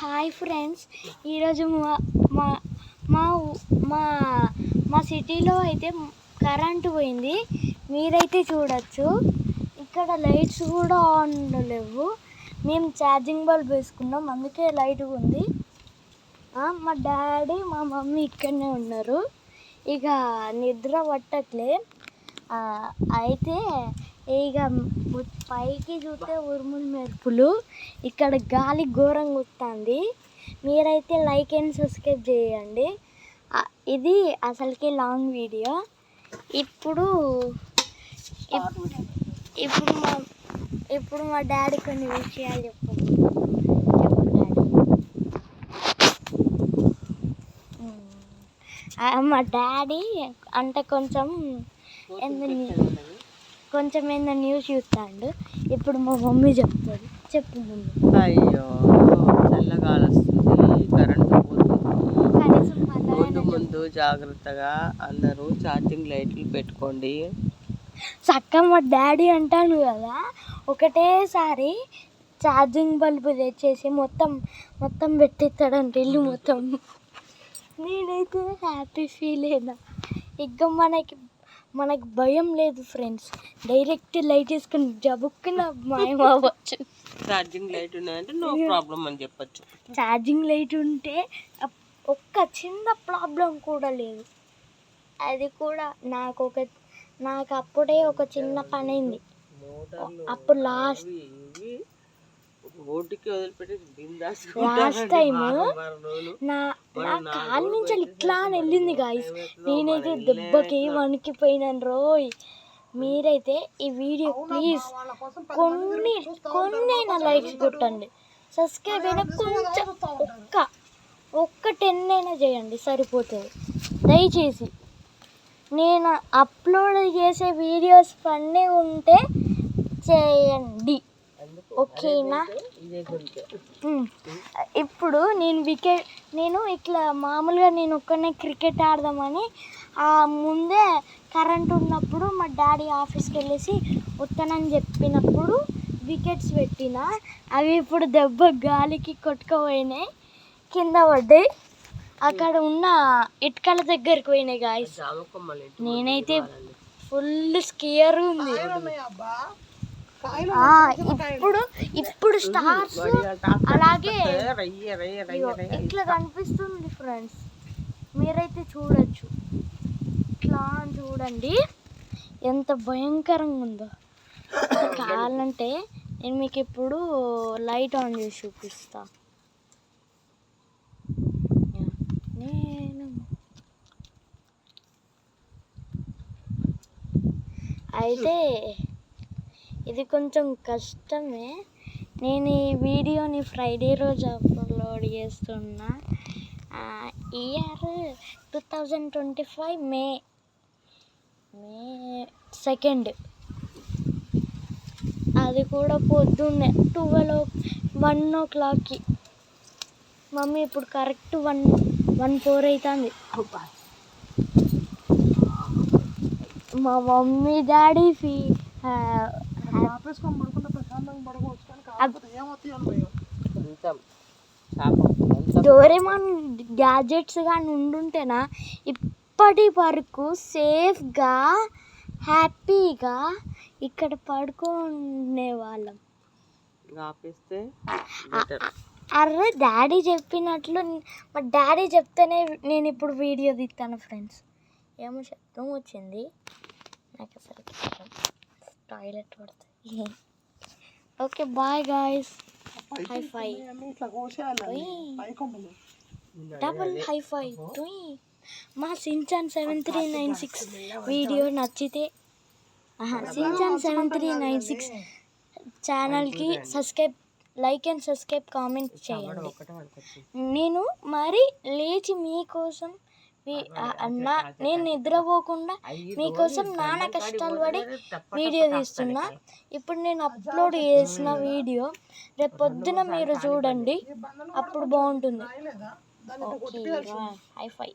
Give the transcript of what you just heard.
Hi friends, ఈరోజు మా మా మా మా సిటీలో అయితే కరెంటు పోయింది. మీరైతే చూడొచ్చు, ఇక్కడ లైట్స్ కూడా ఆన్ లేవు. మేము ఛార్జింగ్ బల్బ్ వేసుకున్నాం, అందుకే లైట్గా ఉంది. మా డాడీ మా మమ్మీ ఇక్కడనే ఉన్నారు. ఇక నిద్ర పట్టట్లే. అయితే ఇక పైకి చూస్తే ఉరుములు మెరుపులు, ఇక్కడ గాలి ఘోరంగా వస్తుంది. మీరైతే లైక్ అండ్ సబ్స్క్రైబ్ చేయండి. ఇది అసలుకి లాంగ్ వీడియో. ఇప్పుడు ఇప్పుడు మా డాడీ కొన్ని విషయాలు చెప్పు డాడీ. మా డాడీ అంటే కొంచెం ఏందో న్యూస్ చూస్తాడు. ఇప్పుడు మా మమ్మీ చెప్తుంది. చెప్పు మమ్మీ. అయ్యో, చల్లగాలి వస్తుంది, కరెంటు పోతుంది. ముందు జాగ్రత్తగా అందరూ ఛార్జింగ్ లైట్లు పెట్టుకోండి. చక్క మా డాడీ అంటాను కదా, ఒకటేసారి ఛార్జింగ్ బల్బు తెచ్చేసి మొత్తం పెట్టిస్తాడంటే ఇల్లు మొత్తం. నేనైతే హ్యాపీ ఫీల్ అయినా. ఇక మనకి భయం లేదు ఫ్రెండ్స్. డైరెక్ట్ లైట్ వేసుకుని జబుక్కున మాయం అవ్వచ్చు. ఛార్జింగ్ లైట్ ఉన్నాయంటే నో ప్రాబ్లం అని చెప్పచ్చు. ఛార్జింగ్ లైట్ ఉంటే ఒక్క చిన్న ప్రాబ్లం కూడా లేదు. అది కూడా నాకు అప్పుడే ఒక చిన్న పని అయింది. అప్పుడు లాస్ట్ టైం నా కాలు నుంచి ఇట్లా అని వెళ్ళింది గాయస్. నేనైతే దెబ్బకి వణికిపోయినాను రోయ్. మీరైతే ఈ వీడియో ప్లీజ్ కొన్నైనా లైక్స్ కొట్టండి. సబ్స్క్రైబ్ అయినా కొంచెం ఒక్క 10 అయినా చేయండి, సరిపోతుంది దయచేసి. నేను అప్లోడ్ చేసే వీడియోస్ పన్నీ ఉంటే చేయండి, ఓకేనా? ఇప్పుడు నేను ఇట్లా మామూలుగా నేను ఒక్కనే క్రికెట్ ఆడదామని ముందే కరెంట్ ఉన్నప్పుడు మా డాడీ ఆఫీస్కి వెళ్ళేసి వస్తానని చెప్పినప్పుడు వికెట్స్ పెట్టిన. అవి ఇప్పుడు దెబ్బ గాలికి కొట్టుకుపోయినాయి, కింద పడ్డాయి. అక్కడ ఉన్న ఇటుకల దగ్గరికి పోయినాయి గాయస్. నేనైతే ఫుల్ స్కేర్ ఉంది. ఇప్పుడు స్టార్స్ అలాగే ఇట్లా కనిపిస్తుంది ఫ్రెండ్స్. మీరైతే చూడొచ్చు, ఇట్లా చూడండి ఎంత భయంకరంగా ఉందో. కావాలంటే నేను మీకు ఇప్పుడు లైట్ ఆన్ చేసి చూపిస్తా. అయితే ఇది కొంచెం కష్టమే. నేను ఈ వీడియోని ఫ్రైడే రోజు అప్లోడ్ చేస్తున్నా. ఇయర్ 2025 మే 2. అది కూడా పొద్దున్నే 1 o'clockకి. మమ్మీ ఇప్పుడు కరెక్ట్ 1:04 అవుతుంది. మా మమ్మీ డాడీ డోరేమాన్ గ్యాజెట్స్ కానీ ఉండుంటేనా ఇప్పటి వరకు సేఫ్గా హ్యాపీగా ఇక్కడ పడుకునే వాళ్ళం. అరే డాడీ చెప్పినట్లు, మా డాడీ చెప్తేనే నేను ఇప్పుడు వీడియో తీస్తాను ఫ్రెండ్స్. ఏమో శబ్దం వచ్చింది నాకు, అసలు టాయిలెట్ పడుతుంది. Okay bye guys. Hi fi double hi fi. మా సించాన్ 7396 వీడియో నచ్చితే సించాన్ 7396 ఛానల్కి లైక్ అండ్ సబ్స్క్రైబ్ కామెంట్ చేయండి. నేను మరి లేచి మీకోసం నేను నిద్రపోకుండా మీకోసం నానా కష్టాలు పడి వీడియో తీస్తున్నా. ఇప్పుడు నేను అప్లోడ్ చేసిన వీడియో రేపు పొద్దున మీరు చూడండి, అప్పుడు బాగుంటుంది. ఓకే హై-ఫై.